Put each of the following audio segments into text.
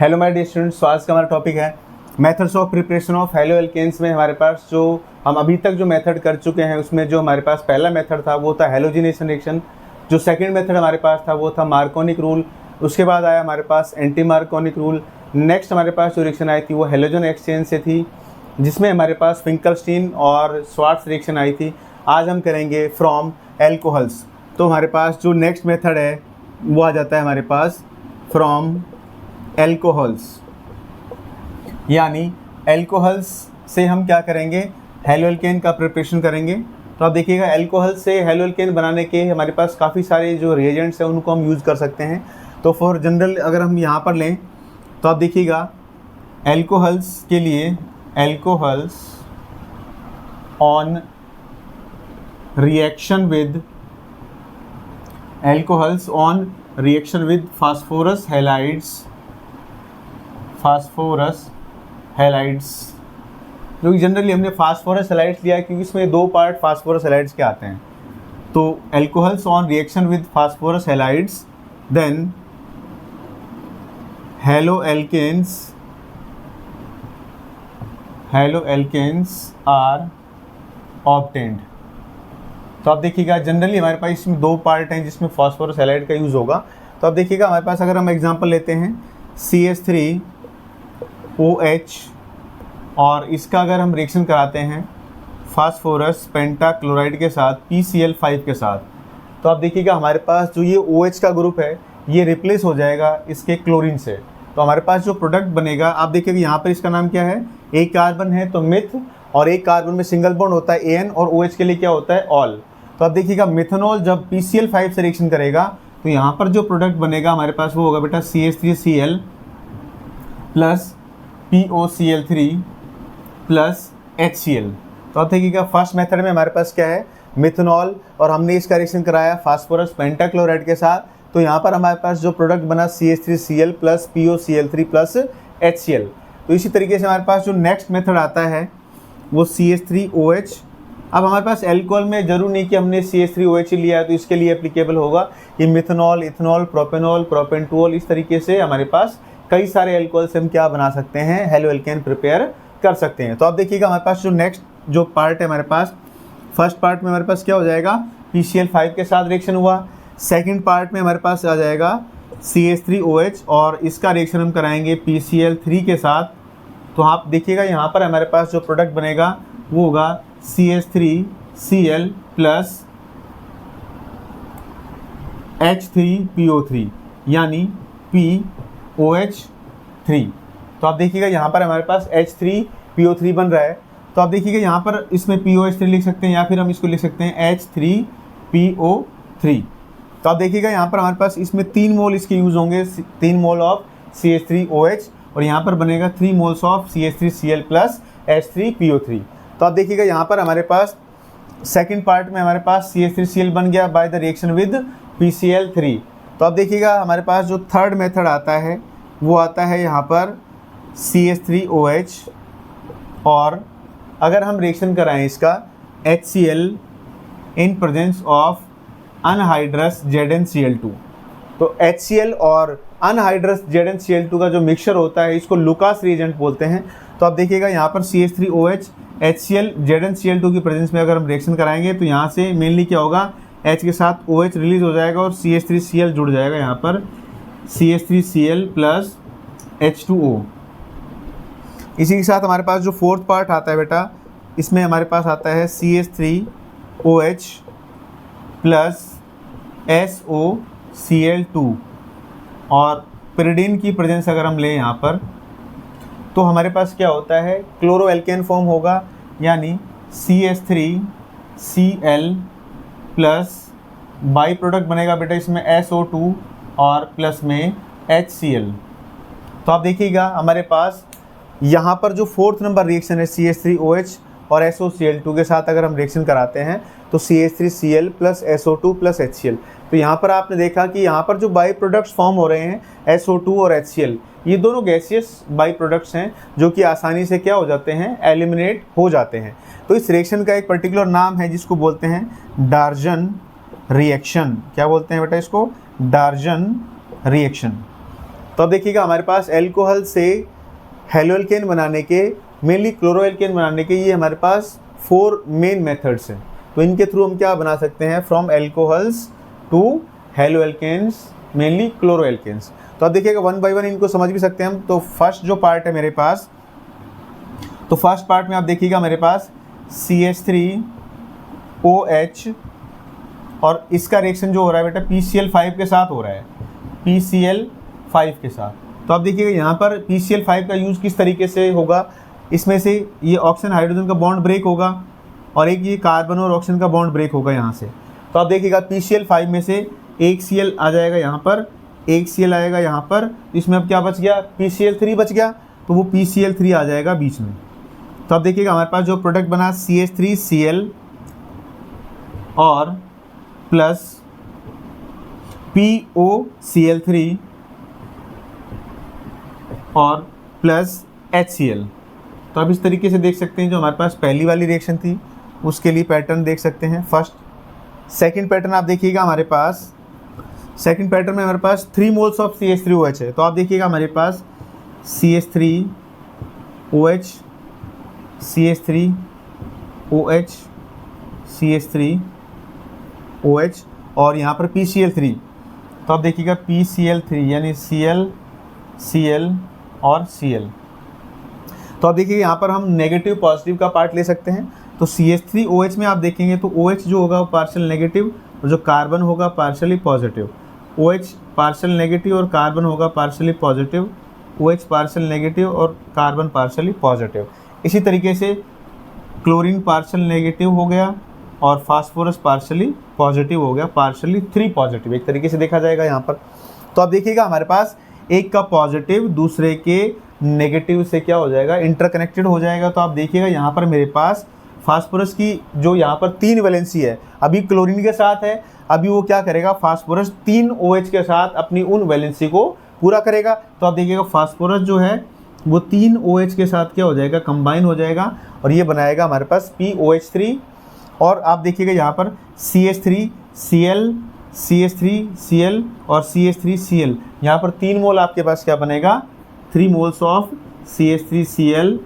Hello my dear students, तो आज का हमारा टॉपिक है methods of preparation of halo alkanes. में हमारे पास जो हम अभी तक जो मेथड कर चुके हैं उसमें जो हमारे पास पहला मेथड था वो था हेलोजिनेशन रिएक्शन। जो सेकंड मेथड हमारे पास था वो था मार्कोनिक रूल। उसके बाद आया हमारे पास एंटी मार्कोनिक रूल। नेक्स्ट हमारे पास जो रिएक्शन आई थी वो हेलोजन एक्सचेंज से थी, जिसमें हमारे पास फिंकलस्टीन और स्वार्ट्ज रिएक्शन आई थी। आज हम करेंगे फ्रॉम एल्कोहल्स। तो हमारे पास जो नेक्स्ट मेथड है वो आ जाता है हमारे पास फ्रॉम एल्कोहल्स, यानी एल्कोहल्स से हम क्या करेंगे, हेलो एल्केन का प्रिपरेशन करेंगे। तो आप देखिएगा एल्कोहल से हेलो एल्केन बनाने के हमारे पास काफ़ी सारे जो रिएजेंट्स हैं उनको हम यूज़ कर सकते हैं। तो फॉर जनरल अगर हम यहाँ पर लें तो आप देखिएगा एल्कोहल्स के लिए alcohols on reaction with alcohols on reaction with phosphorus halides, जो कि जनरली हमने फास्फोरस हैलाइड्स लिया है क्योंकि इसमें दो पार्ट फास्फोरस हैलाइड्स के आते हैं। तो alcohols on reaction with phosphorus halides, then halo alkanes are obtained. तो आप देखिएगा जनरली हमारे पास इसमें दो पार्ट हैं जिसमें फास्फोरस हैलाइड का यूज़ होगा। तो आप देखिएगा हमारे पास अगर हम एग्जांपल लेते हैं CH3OH और इसका अगर हम रिएक्शन कराते हैं फास्फोरस पेंटाक्लोराइड के साथ PCl5 के साथ, तो आप देखिएगा हमारे पास जो ये OH का ग्रुप है ये रिप्लेस हो जाएगा इसके क्लोरीन से। तो हमारे पास जो प्रोडक्ट बनेगा आप देखिएगा यहाँ पर इसका नाम क्या है, एक कार्बन है तो मिथ, और एक कार्बन में सिंगल बॉन्ड होता है AN, और OH के लिए क्या होता है ऑल। तो आप देखिएगा मिथेनॉल जब PCl5 से रिएक्शन करेगा तो यहाँ पर जो प्रोडक्ट बनेगा हमारे पास वो होगा बेटा CH3Cl plus POCl3 plus HCl। तो आप देखिएगा फर्स्ट मेथड में हमारे पास क्या है, मिथेनॉल, और हमने इसका रिएक्शन कराया फास्फोरस पेंटाक्लोराइड के साथ। तो यहाँ पर हमारे पास जो प्रोडक्ट बना CH3Cl plus POCl3 plus HCl। तो इसी तरीके से हमारे पास जो नेक्स्ट मेथड आता है वो CH3OH। अब हमारे पास एल्कोहल में जरूर नहीं कि हमने CH3OH ही लिया है तो इसके लिए एप्लीकेबल होगा ये मिथेनॉल, इथेनॉल, प्रोपेनॉल, प्रोपेनटोल। इस तरीके से हमारे पास कई सारे एल्कोहल से हम क्या बना सकते हैं, हेलो एल्केन प्रिपेयर कर सकते हैं। तो आप देखिएगा हमारे पास जो नेक्स्ट जो पार्ट है हमारे पास, फर्स्ट पार्ट में हमारे पास क्या हो जाएगा, PCl5 के साथ रिएक्शन हुआ। सेकेंड पार्ट में हमारे पास आ जाएगा CH3OH और इसका रिएक्शन हम कराएंगे PCl3 के साथ। तो आप देखिएगा यहाँ पर हमारे पास जो प्रोडक्ट बनेगा वो होगा CH3Cl प्लस H3PO3 यानी POH3। तो आप देखिएगा यहाँ पर हमारे पास H3PO3 बन रहा है। तो आप देखिएगा यहाँ पर इसमें POH3 लिख सकते हैं या फिर हम इसको लिख सकते हैं H3PO3। तो आप देखिएगा यहाँ पर हमारे पास इसमें 3 मोल इसके यूज़ होंगे, 3 मोल ऑफ CH3OH, और यहाँ पर बनेगा 3 moles of CH3Cl plus H3PO3। तो आप देखिएगा यहाँ पर हमारे पास सेकंड पार्ट में हमारे पास CH3Cl बन गया by the reaction with PCl3। तो आप देखिएगा हमारे पास जो थर्ड मेथड आता है वो आता है यहाँ पर CH3OH, और अगर हम रिएक्शन कराएं इसका HCl in presence of anhydrous ZnCl2। तो HCl और अनहाइड्रस ZnCl2 का जो मिक्सचर होता है इसको लुकास रिएजेंट बोलते हैं। तो आप देखिएगा यहाँ पर CH3OH HCl ZnCl2 की प्रेजेंस में अगर हम रिएक्शन कराएंगे तो यहाँ से मेनली क्या होगा, H के साथ OH रिलीज हो जाएगा और CH3Cl जुड़ जाएगा, यहाँ पर CH3Cl प्लस H2O। इसी के साथ हमारे पास जो फोर्थ पार्ट आता है बेटा, इसमें हमारे पास आता है CH3OH प्लस SOCl2, और pyridine की प्रेजेंस अगर हम लें यहाँ पर तो हमारे पास क्या होता है, क्लोरो एल्केन फॉर्म होगा, यानी CH3Cl प्लस बाई प्रोडक्ट बनेगा बेटा इसमें SO2 और प्लस में HCl। तो आप देखिएगा हमारे पास यहाँ पर जो फोर्थ नंबर रिएक्शन है CH3OH और SOCl2 के साथ अगर हम रिएक्शन कराते हैं तो CH3Cl plus SO2 plus HCl। तो यहाँ पर आपने देखा कि यहाँ पर जो बाई प्रोडक्ट्स फॉर्म हो रहे हैं SO2 और HCl, ये दोनों गैसियस बाई प्रोडक्ट्स हैं जो कि आसानी से क्या हो जाते हैं, एलिमिनेट हो जाते हैं। तो इस रिएक्शन का एक पर्टिकुलर नाम है जिसको बोलते हैं डार्जन रिएक्शन। क्या बोलते हैं बेटा इसको, डार्जन रिएक्शन। तो अब देखिएगा हमारे पास एल्कोहल से हेलोएल्केन बनाने के, मेनली क्लोरोएल्केन बनाने के, ये हमारे पास 4 मेन मेथड्स हैं। तो इनके थ्रू हम क्या बना सकते हैं, from alcohols to haloalkanes, mainly chloroalkanes. तो अब देखिएगा वन बाय वन इनको समझ भी सकते हैं हम। तो फर्स्ट जो पार्ट है मेरे पास, तो फर्स्ट पार्ट में आप देखिएगा मेरे पास CH3OH, और इसका रिएक्शन जो हो रहा है बेटा PCl5 के साथ हो रहा है, PCl5 के साथ। तो आप देखिएगा यहाँ पर PCl5 का यूज़ किस तरीके से होगा, इसमें से ये ऑक्सीजन हाइड्रोजन का बॉन्ड ब्रेक होगा और एक ये कार्बन और ऑक्सीजन का बॉन्ड ब्रेक होगा यहाँ से। तो आप देखिएगा PCl5 में से एक Cl आ जाएगा यहाँ पर, एक Cl आएगा यहाँ पर, इसमें अब क्या बच गया, PCl3 बच गया, तो वो PCl3 आ जाएगा बीच में। तो अब देखिएगा हमारे पास जो प्रोडक्ट बना CH3Cl और प्लस POCl3 और प्लस HCl। तो आप इस तरीके से देख सकते हैं जो हमारे पास पहली वाली रिएक्शन थी उसके लिए पैटर्न देख सकते हैं। फर्स्ट सेकंड पैटर्न आप देखिएगा हमारे पास, सेकंड पैटर्न में हमारे पास 3 मोल्स ऑफ CH3OH है। तो आप देखिएगा हमारे पास CH3OH, CH3OH, CH3OH और यहाँ पर PCl3। तो आप देखिएगा PCl3 यानी Cl, Cl और Cl। तो आप देखिए यहाँ पर हम नेगेटिव पॉजिटिव का पार्ट ले सकते हैं। तो CH3OH में आप देखेंगे तो OH जो होगा वो पार्शियल नेगेटिव और जो कार्बन होगा partially positive. OH partial negative और कार्बन होगा partially positive, OH partial negative और कार्बन पार्शियली पॉजिटिव। इसी तरीके से क्लोरीन पार्शियल नेगेटिव हो गया और फास्फोरस पार्शियली पॉजिटिव हो गया, पार्शियली 3 पॉजिटिव एक तरीके से देखा जाएगा यहाँ पर। तो आप देखिएगा हमारे पास एक का पॉजिटिव दूसरे के नेगेटिव से क्या हो जाएगा, इंटरकनेक्टेड हो जाएगा। तो आप देखिएगा यहाँ पर मेरे पास फास्फोरस की जो यहाँ पर 3 वैलेंसी है, अभी क्लोरीन के साथ है, अभी वो क्या करेगा, फास्फोरस 3 OH के साथ अपनी उन वैलेंसी को पूरा करेगा। तो आप देखिएगा फास्फोरस जो है वो 3 OH के साथ क्या हो जाएगा, कंबाइन हो जाएगा और ये बनाएगा हमारे पास POH3। और आप देखिएगा यहाँ पर CH3Cl, CH3Cl और CH3Cl, यहाँ पर 3 मोल आपके पास क्या बनेगा, 3 moles of CH3Cl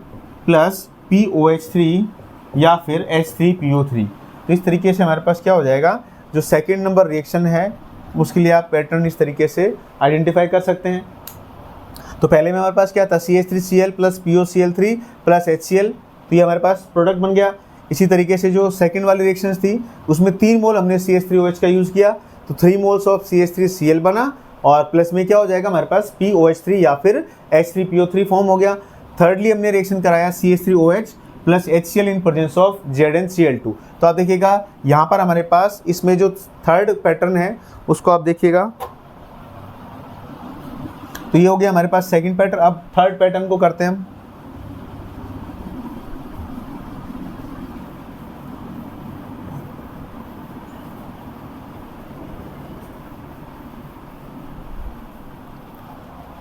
plus POH3 या फिर H3PO3। तो इस तरीके से हमारे पास क्या हो जाएगा, जो सेकेंड नंबर रिएक्शन है उसके लिए आप पैटर्न इस तरीके से आइडेंटिफाई कर सकते हैं। तो पहले में हमारे पास क्या था, CH3Cl plus POCl3 plus HCl, तो ये हमारे पास प्रोडक्ट बन गया। इसी तरीके से जो सेकंड वाली रिएक्शन थी उसमें 3 मोल हमने CH3OH का यूज़ किया, तो 3 मोल्स ऑफ CH3Cl बना और प्लस में क्या हो जाएगा हमारे पास POH3 या फिर H3PO3 फॉर्म हो गया। थर्डली हमने रिएक्शन कराया CH3OH plus HCl in presence of ZnCl2। तो आप देखिएगा यहाँ पर हमारे पास इसमें जो थर्ड पैटर्न है उसको आप देखिएगा, तो ये हो गया हमारे पास सेकंड पैटर्न। अब थर्ड पैटर्न को करते हैं हम।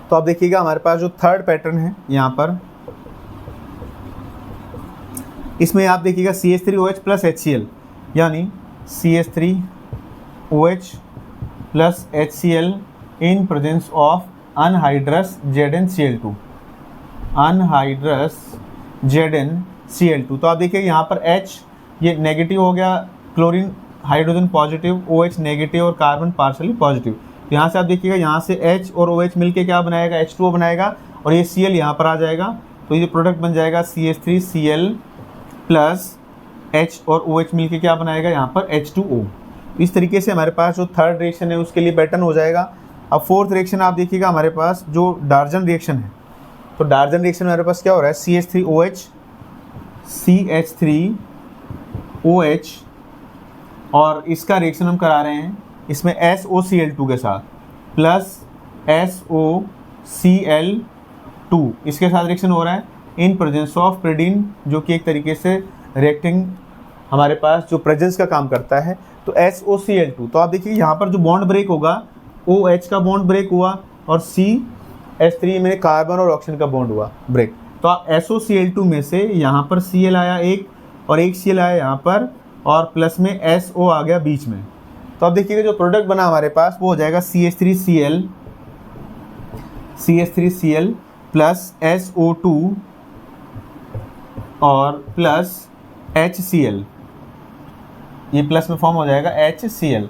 तो आप देखिएगा हमारे पास जो थर्ड पैटर्न है यहाँ पर, इसमें आप देखिएगा CH3OH प्लस HCl यानी CH3OH plus HCl in presence of anhydrous ZnCl2, anhydrous ZnCl2। तो आप देखिए यहाँ पर H ये नेगेटिव हो गया, chlorine hydrogen positive, OH negative और कार्बन पार्शियली पॉजिटिव। तो यहाँ से आप देखिएगा यहाँ से H और OH मिलके क्या बनाएगा, H2O बनाएगा और ये Cl यहाँ पर आ जाएगा। तो ये प्रोडक्ट बन जाएगा CH3Cl प्लस H और OH मिलके क्या बनाएगा यहाँ पर H2O। इस तरीके से हमारे पास जो थर्ड रिएक्शन है उसके लिए पैटर्न हो जाएगा। अब फोर्थ रिएक्शन आप देखिएगा हमारे पास जो डार्जन रिएक्शन है, तो डार्जन रिएक्शन में हमारे पास क्या हो रहा है, CH3OH, CH3OH और इसका रिएक्शन हम करा रहे हैं इसमें SOCl2 के साथ प्लस SOCl2, इसके साथ रिएक्शन हो रहा है इन प्रेजेंस ऑफ प्रेडिन, जो कि एक तरीके से रिएक्टिंग हमारे पास जो प्रेजेंस का काम करता है। तो SOCl2, तो आप देखिए यहाँ पर जो बॉन्ड ब्रेक होगा OH का बॉन्ड ब्रेक हुआ और CH3 में कार्बन और ऑक्सीजन का बॉन्ड हुआ ब्रेक। तो SOCl2 में से यहाँ पर Cl आया एक और एक Cl आया यहाँ पर और प्लस में SO आ गया बीच में। तो अब देखिएगा जो प्रोडक्ट बना हमारे पास वो हो जाएगा CH3Cl CH3Cl प्लस SO2 और प्लस HCl, ये प्लस में फॉर्म हो जाएगा HCl।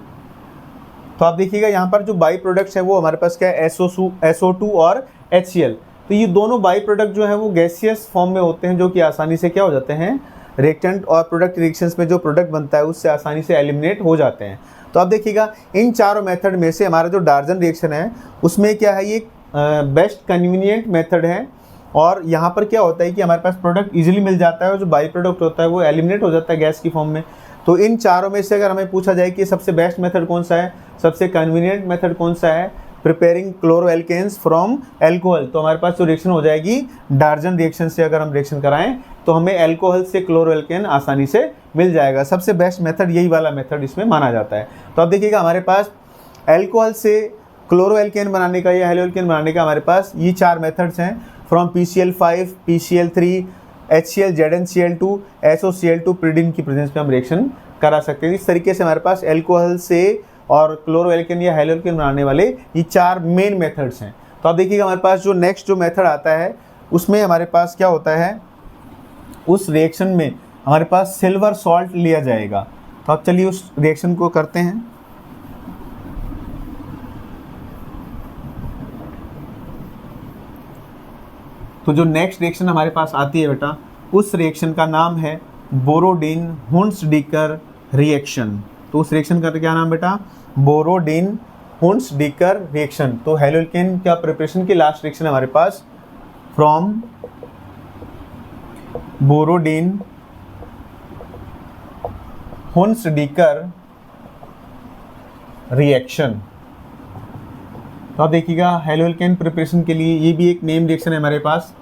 तो आप देखिएगा यहाँ पर जो बाई प्रोडक्ट्स है वो हमारे पास क्या है, SO2 और HCl। तो ये दोनों बाई प्रोडक्ट जो है वो गैसियस फॉर्म में होते हैं, जो कि आसानी से क्या हो जाते हैं, रिएक्टेंट और प्रोडक्ट रिएक्शंस में जो प्रोडक्ट बनता है उससे आसानी से एलिमिनेट हो जाते हैं। तो आप देखिएगा इन चारों मेथड में से हमारा जो डार्जन रिएक्शन है उसमें क्या है, ये बेस्ट कन्वीनियंट मेथड है। और यहाँ पर क्या होता है कि हमारे पास प्रोडक्ट इजीली मिल जाता है और जो बाई प्रोडक्ट होता है वो एलिमिनेट हो जाता है गैस की फॉर्म में। तो इन चारों में से अगर हमें पूछा जाए कि सबसे बेस्ट मेथड कौन सा है, सबसे कन्वीनियंट मेथड कौन सा है, प्रिपेयरिंग क्लोरोएल्केन्स फ्रॉम एल्कोहल, तो हमारे पास जो रिएक्शन हो जाएगी डार्जन रिएक्शन से अगर हम रिएक्शन कराएं तो हमें एल्कोहल से क्लोरोएल्केन आसानी से मिल जाएगा। सबसे बेस्ट मेथड यही वाला मेथड इसमें माना जाता है। तो अब देखिएगा हमारे पास एल्कोहल से क्लोरोएल्केन बनाने का या हेलोएल्केन बनाने का हमारे पास ये चार मेथड्स हैं, from PCl5, PCl3, HCl, ZnCl2, SOCl2 प्रीडिन की प्रेजेंस में हम रिएक्शन करा सकते हैं। इस तरीके से हमारे पास एल्कोहल से और क्लोरोएल्केन या हेलोएल्केन बनाने वाले ये चार मेन मेथड्स हैं। तो आप देखिएगा हमारे पास जो नेक्स्ट जो मेथड आता है उसमें हमारे पास क्या होता है, उस रिएक्शन में हमारे पास सिल्वर सॉल्ट लिया जाएगा। तो आप चलिए उस रिएक्शन को करते हैं। तो जो नेक्स्ट रिएक्शन हमारे पास आती है बेटा, उस रिएक्शन का नाम है बोरोडिन हुन्सडीकर रिएक्शन। तो उस रिएक्शन का क्या नाम बेटा, बोरोडिन हुन्सडीकर रिएक्शन। तो हेलोएल्केन का प्रिपरेशन की लास्ट रिएक्शन हमारे पास फ्रॉम बोरोडिन हुन्सडीकर रिएक्शन। तो आप देखिएगा हेलोएल्केन प्रिपरेशन के लिए ये भी एक नेम रिएक्शन है हमारे पास,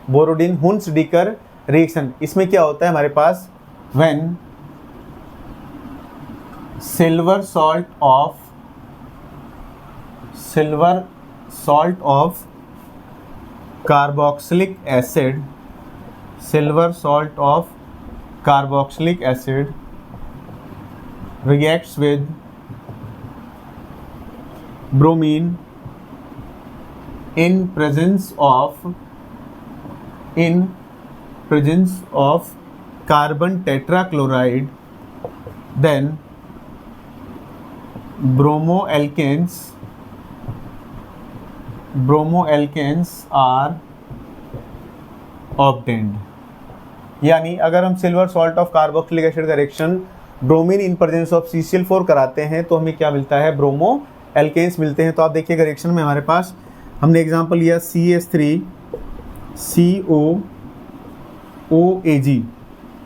बोरोडिन हुन्सडीकर रिएक्शन। इसमें क्या होता है हमारे पास, when silver salt of carboxylic acid, silver salt of carboxylic acid reacts with bromine in presence of carbon tetrachloride, then bromoalkanes are obtained। यानी अगर हम silver salt of carboxylic acid का reaction bromine in presence of CCl4 कराते हैं तो हमें क्या मिलता है, ब्रोमो एल्केन्स मिलते हैं। तो आप देखिएगा रिएक्शन में हमारे पास हमने एग्जांपल लिया CH3COOAg,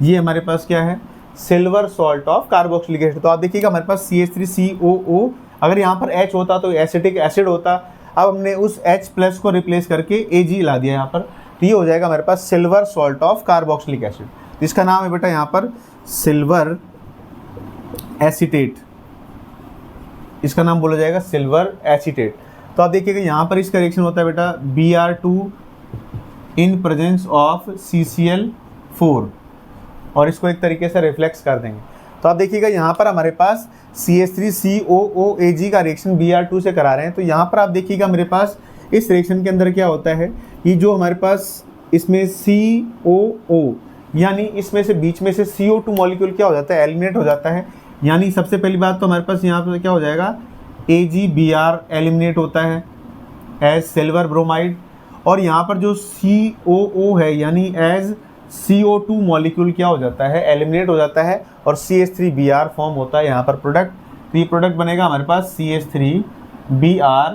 ये हमारे पास क्या है, silver salt of carboxylic acid. तो आप देखिएगा हमारे पास CH3COO, अगर यहाँ पर H होता तो एसिटिक एसिड होता, अब हमने उस H प्लस को रिप्लेस करके Ag ला दिया यहाँ पर, तो ये हो जाएगा हमारे पास silver salt of carboxylic acid. तो इसका नाम है बेटा यहाँ पर सिल्वर एसीटेट, इसका नाम बोला जाएगा सिल्वर एसीटेट। तो आप देखिएगा यहाँ पर इसका रिएक्शन होता है बेटा Br2 in presence of CCl4, और इसको एक तरीके से रिफ्लेक्स कर देंगे। तो आप देखिएगा यहाँ पर हमारे पास CH3COOAg का रिएक्शन Br2 से करा रहे हैं। तो यहाँ पर आप देखिएगा मेरे पास इस रिएक्शन के अंदर क्या होता है, ये जो हमारे पास इसमें COO यानी इसमें से बीच में से CO2 मॉलिक्यूल क्या हो जाता है, एलिमिनेट हो जाता है। यानी सबसे पहली बात तो हमारे पास यहाँ पर क्या हो जाएगा, AgBr एलिमिनेट होता है एज सिल्वर ब्रोमाइड, और यहाँ पर जो COO है यानी एज CO2 मॉलिक्यूल क्या हो जाता है, एलिमिनेट हो जाता है, और CH3Br फॉर्म होता है यहाँ पर प्रोडक्ट। तो ये प्रोडक्ट बनेगा हमारे पास CH3Br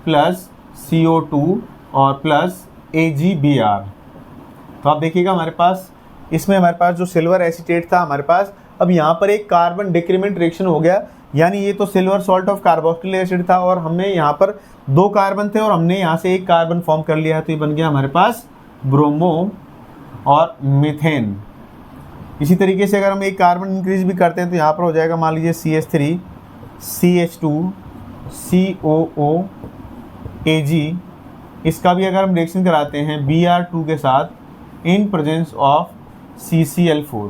प्लस CO2 और प्लस AgBr। तो आप देखिएगा हमारे पास इसमें हमारे पास जो सिल्वर एसीटेट था हमारे पास, अब यहाँ पर एक कार्बन डिक्रीमेंट रिएक्शन हो गया, यानी ये तो silver salt of carboxylic acid था और हमने यहाँ पर 2 कार्बन थे और हमने यहाँ से 1 कार्बन फॉर्म कर लिया है, तो ये बन गया हमारे पास ब्रोमो और मीथेन। इसी तरीके से अगर हम 1 कार्बन इंक्रीज भी करते हैं तो यहाँ पर हो जाएगा मान लीजिए CH3 CH2 COOAg, इसका भी अगर हम रिएक्शन कराते हैं Br2 के साथ इन प्रेजेंस ऑफ CCl4,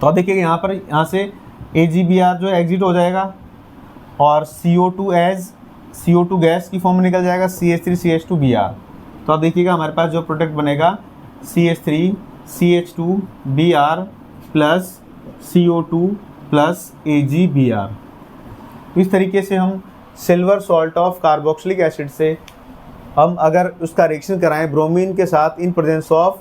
तो आप देखिए यहाँ पर यहाँ से AgBr जो एग्जिट हो जाएगा और CO2 एज CO2 गैस की फॉर्म में निकल जाएगा CH3CH2Br। तो आप देखिएगा हमारे पास जो प्रोडक्ट बनेगा CH3CH2Br plus CO2 plus AgBr। तो इस तरीके से हम silver salt of carboxylic acid से हम अगर उसका रिएक्शन कराएं ब्रोमीन के साथ इन प्रेजेंस ऑफ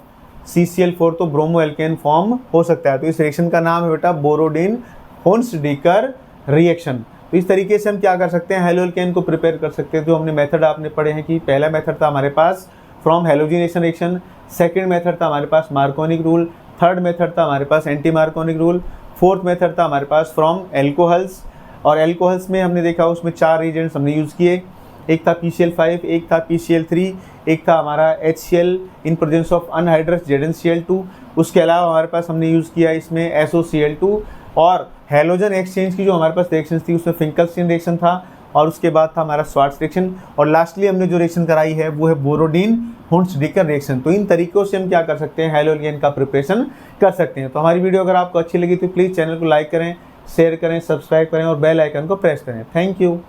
CCl4 तो ब्रोमो एल्केन फॉर्म हो सकता है। तो इस रिएक्शन का नाम है बेटा बोरोडिन हुन्सडीकर रिएक्शन। तो इस तरीके से हम क्या कर सकते हैं, हेलो एल्केन को प्रिपेयर कर सकते हैं। जो हमने मेथड आपने पढ़े हैं कि पहला मेथड था हमारे पास from halogenation reaction, second method था हमारे पास मार्कोनिक रूल, थर्ड मेथड था हमारे पास anti Markovnikov rule, fourth method था हमारे पास फ्रॉम एल्कोहल्स। और एल्कोहल्स में हमने देखा उसमें 4 रिएजेंट्स हमने यूज़ किए, एक था PCl5, एक था PCl3, एक था हमारा HCl in presence of anhydrous ZnCl2। उसके अलावा हमारे पास हमने यूज़ किया इसमें SOCl2 और हैलोजन एक्सचेंज की जो हमारे पास रिएक्शन थी उसमें फिंकलस्टीन रिएक्शन था और उसके बाद था हमारा स्वार्ट्ज रिएक्शन और लास्टली हमने जो रिएक्शन कराई है वो है बोरोडिन हुन्सडीकर रिएक्शन। तो इन तरीक़ों से हम क्या कर सकते हैं, हेलो एल्केन का प्रिपरेशन कर सकते हैं। तो हमारी वीडियो अगर आपको अच्छी लगी तो प्लीज़ चैनल को लाइक करें, शेयर करें, सब्सक्राइब करें और बेल आइकन को प्रेस करें। Thank you.